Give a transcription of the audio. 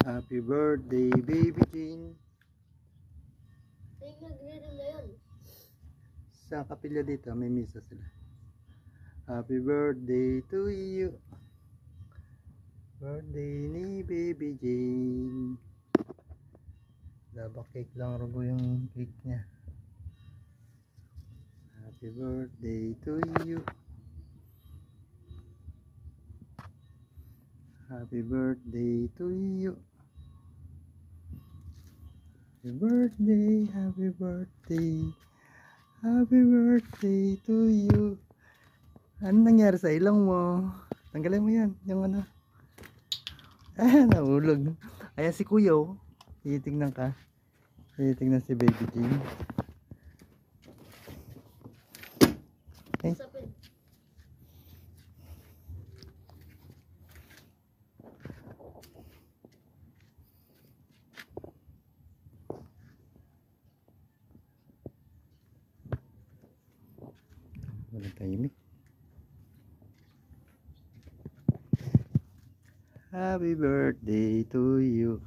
Happy birthday, baby Jean. Ay, nagre-ring na yun. Sa kapilya dito, may misa sila. Happy birthday to you. Birthday ni baby Jean. Laba cake lang rugo yung cake niya. Happy birthday to you. Happy birthday to you. Happy birthday, happy birthday. Happy birthday to you. Ano nangyari sa ilong mo? Tanggalin mo yan, yung ano. Nahulog. Ayan si Kuya, oh. Titignan ka. Titignan si Baby Jean. Eh. Sapin. Walang tahimik. Happy birthday to you.